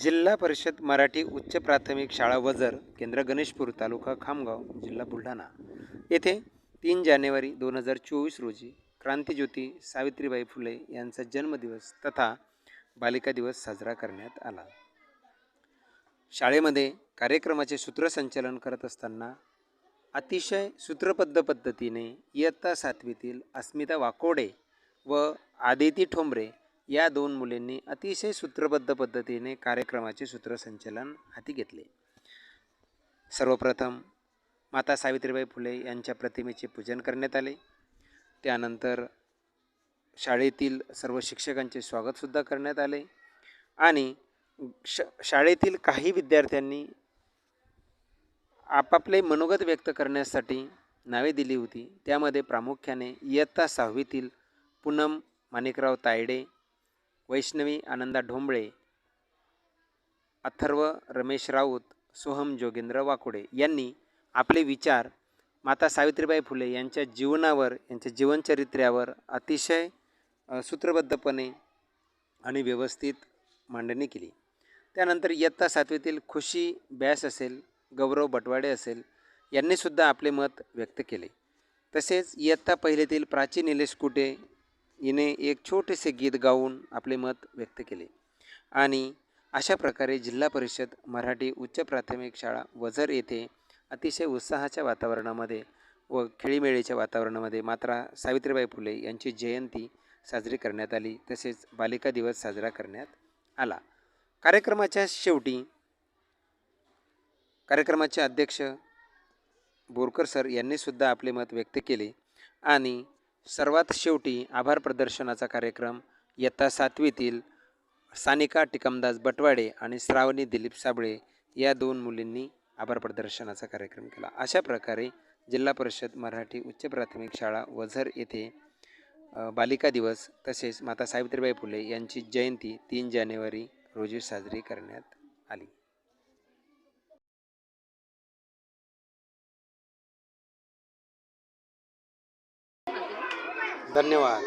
जिल्हा परिषद मराठी उच्च प्राथमिक शाळा वझर, केंद्र गणेशपूर, तालुका खामगाव, जिल्हा बुलढाणा येथे 3 जानेवारी 2024 रोजी क्रांतिज्योती सावित्रीबाई फुले यांचा जन्मदिवस तथा बालिका दिवस साजरा करण्यात आला. शाळेमध्ये कार्यक्रमाचे सूत्रसंचालन करत असताना अतिशय सूत्रबद्ध पद्धतीने इयत्ता 7वीतील अस्मिता वाकोडे व आदिती ठोंबरे या 2 मुलींनी अतिशय सूत्रबद्ध पद्धतीने कार्यक्रमाचे सूत्रसंचालन हाती घेतले. सर्वप्रथम माता सावित्रीबाई फुले यांच्या प्रतिमेचे पूजन करण्यात आले. त्यानंतर शाळेतील सर्व शिक्षकांचे स्वागतसुद्धा करण्यात आले आणि शाळेतील काही विद्यार्थ्यांनी आपापले मनोगत व्यक्त करण्यासाठी नावे दिली होती. त्यामध्ये प्रामुख्याने इयत्ता 6वीतील पूनम माणिकराव तायडे, वैष्णवी आनंदा ढोंबळे, अथर्व रमेश राऊत, सोहम जोगेंद्र वाकोडे यांनी आपले विचार माता सावित्रीबाई फुले यांच्या जीवनावर, यांच्या जीवनचरित्र्यावर अतिशय सूत्रबद्धपणे आणि व्यवस्थित मांडणी केली. त्यानंतर इयत्ता 7वीतील खुशी ब्यास असेल, गौरव बटवाडे असेल यांनीसुद्धा आपले मत व्यक्त केले. तसेच इयत्ता 1लीतील प्राची निलेश कुटे हिने एक छोटेसे गीत गाऊन आपले मत व्यक्त केले. आणि अशा प्रकारे जिल्हा परिषद मराठी उच्च प्राथमिक शाळा वझर येथे अतिशय उत्साहाच्या वातावरणामध्ये व खेळीमेळीच्या वातावरणामध्ये माता सावित्रीबाई फुले यांची जयंती साजरी करण्यात आली. तसेच बालिका दिवस साजरा करण्यात आला. कार्यक्रमाच्या शेवटी कार्यक्रमाचे अध्यक्ष बोरकर सर यांनीसुद्धा आपले मत व्यक्त केले आणि सर्वात शेवटी आभार प्रदर्शनाचा कार्यक्रम इयत्ता 7वीतील सानिका टिकमदास बटवाडे आणि श्रावणी दिलीप साबळे या 2 मुलींनी आभार प्रदर्शनाचा कार्यक्रम केला. अशा प्रकारे जिल्हा परिषद मराठी उच्च प्राथमिक शाळा वझर येथे बालिका दिवस तसेच माता सावित्रीबाई फुले यांची जयंती 3 जानेवारी रोजी साजरी करण्यात आली. धन्यवाद.